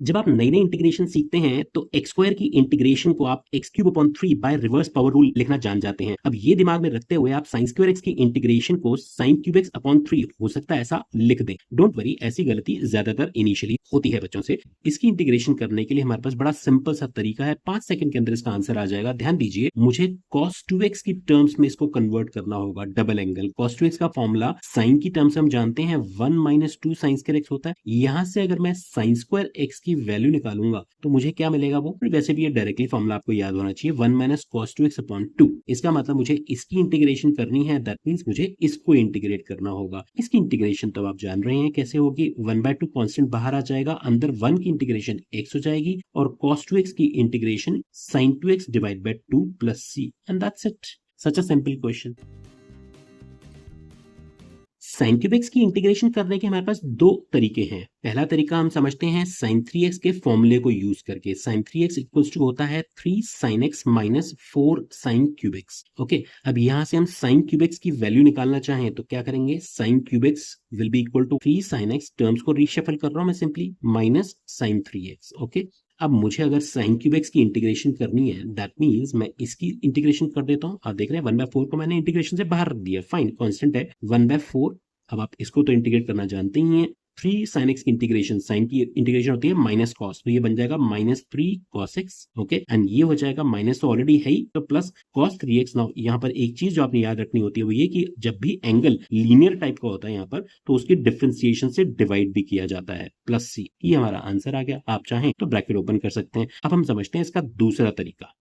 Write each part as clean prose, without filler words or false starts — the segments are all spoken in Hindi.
जब आप नई नई इंटीग्रेशन सीखते हैं तो एक्स स्क्वायर की इंटीग्रेशन को आप X cube upon 3 by reverse power rule लिखना जान जाते हैं। अब ये दिमाग में रखते हुए आप साइन स्क्वायर एक्स की इंटीग्रेशन को साइन क्यूब एक्स अपॉन 3 हो सकता है ऐसा लिख दें। डोंट वरी, ऐसी गलती ज्यादातर इनिशियली होती है बच्चों से। इसकी इंटीग्रेशन करने के लिए हमारे पास बड़ा सिंपल सा तरीका है, 5 सेकंड के अंदर इसका आंसर आ जाएगा। ध्यान दीजिए, मुझे cos 2x की टर्म्स में इसको कन्वर्ट करना होगा। डबल एंगल cos 2x का फॉर्मूला साइन की टर्म्स हम जानते हैं 1 माइनस 2 साइन स्क्वायर एक्स होता है। यहां से अगर मैं साइन स्क्वायर एक्स की वैल्यू निकालूंगा तो मुझे क्या मिलेगा, वो वैसे भी ये डायरेक्टली फॉर्मूला आपको याद होना चाहिए, 1 माइनस cos 2x अपॉन 2। इसका मतलब मुझे इसकी इंटीग्रेशन करनी है, दैट मींस मुझे इसको इंटीग्रेट करना होगा। इसकी इंटीग्रेशन तो आप जान रहे हैं कैसे होगी, 1/2 कांस्टेंट बाहर आ जाएगा, अंदर 1 की इंटीग्रेशन x हो जाएगी और cos 2x की integration sin 2x divide by 2 plus c, and that's it. Such a simple question. Sign cube X की इंटीग्रेशन करने के हमारे पास दो तरीके हैं। पहला तरीका हम समझते हैं साइन 3x के फॉर्मूले को यूज करके। साइन 3x इक्वल्स टू होता है 3 sine X minus 4 sine cube X. Okay, अब यहां से हम साइन क्यूब एक्स की वैल्यू निकालना चाहें तो क्या करेंगे, sine cube X will be equal to 3 sine X, terms को रीशफल कर रहा हूं मैं simply, minus sign 3x। Okay, अब मुझे अगर साइन क्यूब एक्स की इंटीग्रेशन करनी है, दैट मींस मैं इसकी इंटीग्रेशन कर देता हूं। आप देख रहे हैं 1/4 को मैंने इंटीग्रेशन से बाहर रख दिया, फाइन, कांस्टेंट है 1/4। अब आप इसको तो इंटीग्रेट करना जानते ही हैं। 3 साइन एक्स की इंटीग्रेशन, साइन की इंटीग्रेशन होती है माइनस कॉस, तो ये बन जाएगा -3 cos x। ओके, एंड ये हो जाएगा, माइनस तो ऑलरेडी है ही, तो प्लस cos 3x। नाउ यहाँ पर एक चीज जो आपने याद रखनी होती है वो ये कि जब भी एंगल लीनियर टाइप का होता है यहाँ पर, तो उसकी डिफरेंशिएशन से डिवाइड भी किया जाता है, प्लस c। ये हमारा आंसर आ गया। आप चाहें तो ब्रैकेट ओपन कर सकते हैं। अब हम समझते हैं इसका दूसरा तरीका।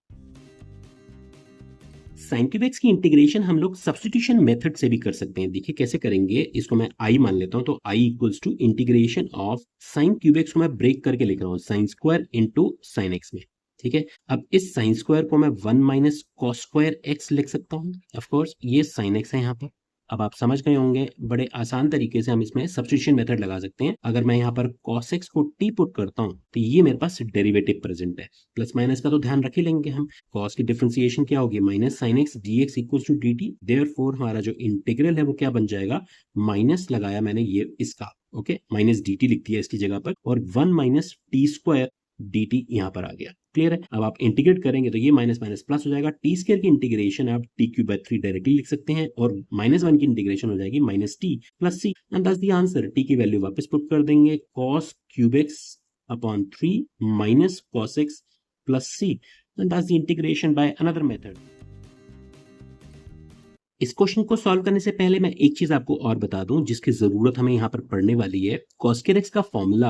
साइन क्यूब एक्स की इंटीग्रेशन हम लोग सब्स्टिट्यूशन मेथड से भी कर सकते हैं। देखिए कैसे करेंगे, इसको मैं आई मान लेता हूं, तो I equals to integration of sine cube x को मैं ब्रेक करके लिख रहा हूं sine square into sine x में। ठीक है, अब इस साइन स्क्वायर को मैं 1 माइनस कॉस स्क्वायर एक्स लिख सकता हूं। ऑफ कोर्स ये साइन एक्स है यहाँ पर। अब आप समझ गए होंगे, बड़े आसान तरीके से हम इसमें सब्स्टिट्यूशन मेथड लगा सकते हैं। अगर मैं यहाँ पर cos x को t पुट करता हूँ तो ये मेरे पास डेरिवेटिव प्रेजेंट है। प्लस माइनस का तो ध्यान रख ही लेंगे हम। cos की डिफरेंशिएशन क्या होगी, minus sine X dx equals to dt। Therefore हमारा जो इंटीग्रल है वो क्या बन जाएगा, माइनस लगाया मैंने ये इसका, ओके, माइनस dt लिख दिया इसकी जगह पर, और 1 माइनस टी स्क्वायर dt यहाँ पर आ गया। क्लियर है। अब आप इंटीग्रेट करेंगे तो ये माइनस माइनस प्लस हो जाएगा। टी स्क्वायर की इंटीग्रेशन आप टी क्यूब बाय 3 डायरेक्टली लिख सकते हैं, और -1 की इंटीग्रेशन हो जाएगी minus T plus C, and that's the answer. T की वैल्यू वापस पुट कर देंगे, cos cube X upon 3 minus cos x plus C, and that's the integration by another method. इस क्वेश्चन को सॉल्व करने से पहले मैं एक चीज आपको और बता दूं जिसकी जरूरत हमें यहाँ पर पढ़ने वाली है। cos स्क्वायर x का formula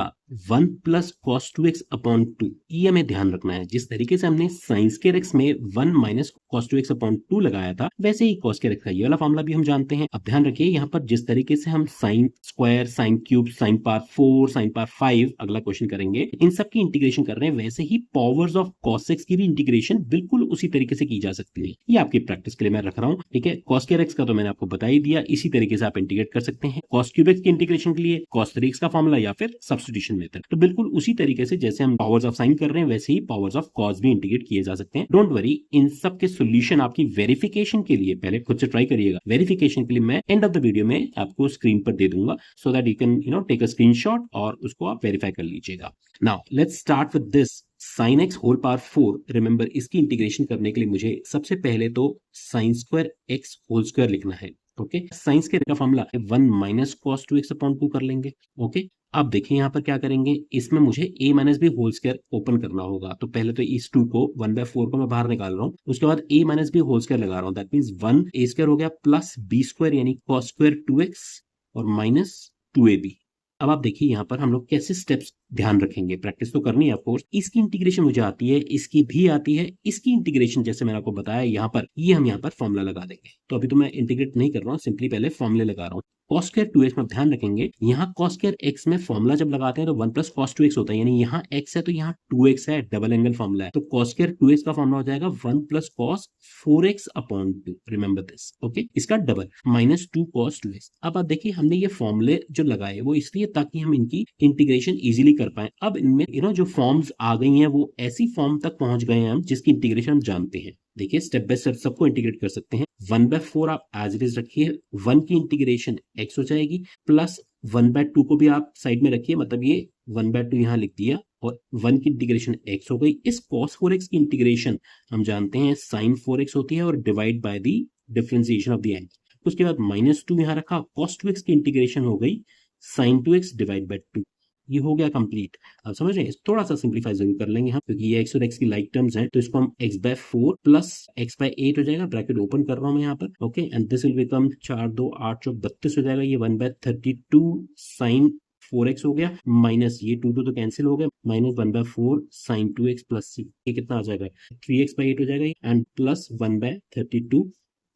1 plus cos 2x upon 2, ये हमें ध्यान रखना है। जिस तरीके से हमने sin स्क्वायर x में 1 माइनस cos 2x अपॉन 2 लगाया था, वैसे ही cos स्क्वायर x का ये वाला फॉर्मूला भी हम जानते हैं। अब ध्यान रखिए, यहाँ पर जिस तरीके से हम sine square, sine cube, sine power 4, sine power 5 अगला क्वेश्चन करेंगे, इन सब की इंटीग्रेशन कर रहे हैं, वैसे ही पावर्स ऑफ cos x की भी इंटीग्रेशन बिल्कुल उसी तरीके से की जा सकती है। ये आपकी प्रैक्टिस के लिए मैं रख रहा हूँ। ठीक है, cos स्क्वायर x का तो मैंने आपको बता ही दिया, इसी तरीके से आप इंटीग्रेट कर सकते हैं। cos क्यूब x की इंटीग्रेशन के लिए cos 3x का फॉर्मूला या फिर सब्स्टिट्यूशन मेथड, तो बिल्कुल उसी तरीके से जैसे हम पावर्स ऑफ साइन कर रहे हैं वैसे ही पावर्स ऑफ कॉस भी इंटीग्रेट किए जा सकते हैं। डोंट वरी, इन सब के सॉल्यूशन आपकी वेरिफिकेशन के लिए पहले खुद से ट्राई करिएगा। वेरिफिकेशन के लिए मैं एंड ऑफ द वीडियो में आपको स्क्रीन पर दे दूंगा, so that you can take a screenshot और उसको आप वेरीफाई कर लीजिएगा। Now let's start with this sine X whole power 4। Remember, इसकी इंटीग्रेशन करने के लिए मुझे सबसे पहले तो sine square X whole square लिखना है। ओके, साइंस के का formula 1 minus cos 2x upon 2 कर लेंगे। ओके, अब देखिए यहाँ पर क्या करेंगे, इसमें मुझे a minus B whole square open करना होगा। तो पहले तो इस 2 को 1/4 को मैं बाहर निकाल रहा हूँ, उसके बाद a minus B whole square लगा रहा हूँ। दैट मींस 1 a स्क्वायर हो गया प्लस b स्क्वायर यानी cos स्क्वायर 2x और माइनस 2ab। अब आप देखिए यहाँ पर हम लोग कैसे स्टेप्स ध्यान रखेंगे, प्रैक्टिस तो करनी है ऑफकोर्स। इसकी इंटीग्रेशन मुझे आती है, इसकी भी आती है, इसकी इंटीग्रेशन जैसे मैंने आपको बताया यहाँ पर, ये हम यहाँ पर फॉर्मूला लगा देंगे। तो अभी तो मैं इंटीग्रेट नहीं कर रहा हूँ, सिंपली पहले फॉर्मूले लगा रहा हूँ। cos स्क्वायर 2x में ध्यान रखेंगे, यहाँ cos स्क्वायर x में फॉर्मूला जब लगाते हैं तो 1 प्लस cos 2x होता है, यानी यहाँ x है तो यहाँ 2x है, डबल एंगल फॉर्मूला है। तो cos स्क्वायर 2x का फॉर्मूला हो जाएगा 1 plus cos 4x upon 2। Remember this, okay, इसका डबल माइनस 2 cos 2x। अब आप देखिए हमने ये फॉर्मूले जो लगाए वो इसलिए ताकि हम इनकी इंटीग्रेशन इजीली कर पाए। अब इनमें जो फॉर्म्स आ गई हैं वो ऐसी फॉर्म तक पहुंच गए हैं हम जिसकी इंटीग्रेशन हम जानते हैं। देखिए स्टेप बाय स्टेप सबको इंटीग्रेट कर सकते हैं। 1/4 आप एज इट इज रखिए, 1 की इंटीग्रेशन x हो जाएगी प्लस 1/2 को भी आप साइड में रखिए, मतलब ये 1/2 यहाँ लिख दिया और 1 की इंटीग्रेशन x हो गई। इस cos 4x की इंटीग्रेशन हम जानते हैं sin 4x होती है और divide by the differentiation of the angle. उसके बाद -2 यहाँ रखा, cos 2x की इंटीग्रेशन हो गई sin 2x डिवाइड बाय 2। ये हो गया कंप्लीट। आप समझ रहे हैं, थोड़ा सा सिंप्लीफाई जरूर कर लेंगे हम, क्योंकि ये x और x की लाइक टर्म्स हैं, तो इसको हम x/4 प्लस x/8 हो जाएगा, ब्रैकेट ओपन कर रहा हूं मैं यहाँ पर, okay, and this will become 4 2 8 4 32 हो जाएगा। ये 1/32 sin 4x हो गया, माइनस ये 2 2 तो कैंसिल हो गया, minus 1/4 sin 2x plus c, ये कितना आ जाएगा 3x/8 हो जाएगा, and plus 1/32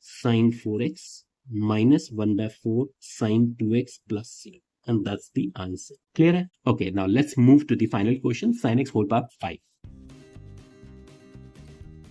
sin 4x minus 1/4 sin 2x plus c, and that's the answer. Clear है? Okay, now let's move to the final question, sin x whole power 5.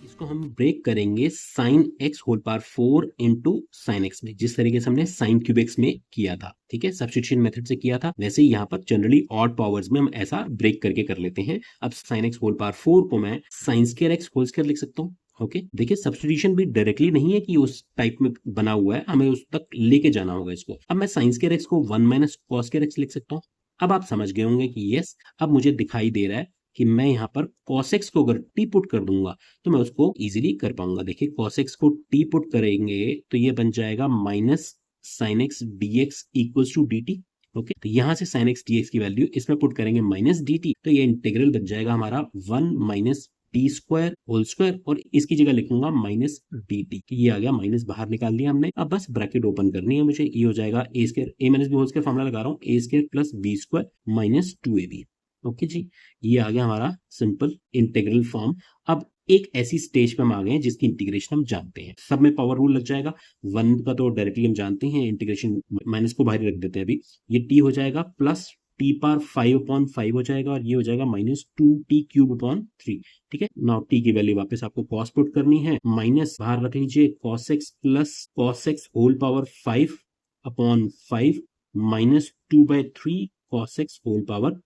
इसको हम ब्रेक करेंगे sin x whole power 4 into sin x में, जिस तरीके से हमने sin cube x में किया था, ठीक है, सब्स्टिट्यूशन मेथड से किया था, वैसे ही यहाँ पर जनरली ऑड पावर्स में हम ऐसा ब्रेक करके कर लेते हैं। अब sin x whole power 4 को मैं sin square x whole square लिख सकता हूँ। ओके, देखिए सब्स्टिट्यूशन भी डायरेक्टली नहीं है कि उस टाइप में बना हुआ है, हमें उस तक लेके जाना होगा इसको। अब मैं साइन स्क्वायर एक्स को 1 माइनस कॉस स्क्वायर एक्स लिख सकता हूँ। अब आप समझ गए होंगे कि यस, अब मुझे दिखाई दे रहा है कि मैं यहाँ पर cos x को अगर टी पुट कर दूंगा तो मैं उसको इजीली कर पाऊंगा। देखिए cos x को टी पुट करेंगे तो ये बन जाएगा minus sine X D X equals to D T. Okay, तो यहाँ से साइन एक्स डी एक्स की वैल्यू इसमें पुट करेंगे माइनस डी टी, तो ये इंटीग्रल बन जाएगा हमारा 1 minus T square whole square, और इसकी जगह लिखूंगा माइनस डी टी। ये आ गया, माइनस बाहर निकाल दिया हमने। अब बस ब्रैकेट ओपन करनी है मुझे, ये हो जाएगा a square, a minus B whole square formula लगा रहा हूँ, a square plus b square minus 2ab। Okay जी, ये आ गया हमारा सिंपल इंटीग्रल फॉर्म। अब एक ऐसी स्टेज पे हम आ गए हैं जिसकी इंटीग्रेशन हम जानते हैं, सब में पावर रूल लग जाएगा। 1 का तो डायरेक्टली हम जानते हैं, इंटीग्रेशन माइनस को बाहर रख देते हैं अभी, ये टी हो जाएगा प्लस टी पावर 5/5 हो जाएगा, और ये हो जाएगा माइनस 2t³ ठीक है। नाउ टी की वैल्यू वापस आपको कॉस पुट करनी है, माइनस बाहर रख लीजिए cos x plus cos x whole power 5/5 minus 2/3 cos x whole power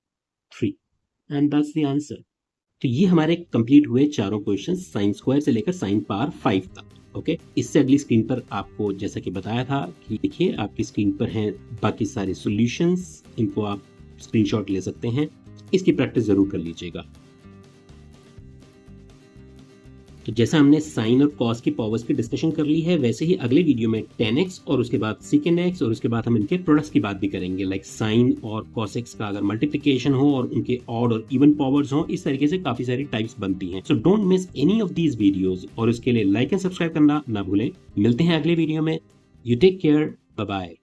3, and that's the answer. तो ये हमारे कंप्लीट हुए चारों क्वेश्चन साइन स्क्वायर से लेकर साइन पावर 5 तक। ओके, इससे अगली स्क्रीन पर आपको जैसा कि बताया था कि देखिए आपकी स्क्रीन पर हैं बाकी सारे सॉल्यूशंस, इनको आप स्क्रीनशॉट ले सकते हैं, इसकी प्रैक्टिस जरूर कर लीजिएगा। तो जैसा हमने साइन और कॉस की पावर्स की डिस्कशन कर ली है, वैसे ही अगले वीडियो में tan x और उसके बाद secant x और उसके बाद हम इनके प्रोडक्ट्स की बात भी करेंगे, लाइक साइन और cos x का अगर मल्टीप्लिकेशन हो और उनके ऑड और इवन पावर्स हो, इस तरीके से काफी सारी टाइप्स बनती हैं। So don't miss any of these videos, और उसके लिए लाइक एंड सब्सक्राइब करना ना भूलें। मिलते हैं अगले वीडियो में, you take care, bye bye.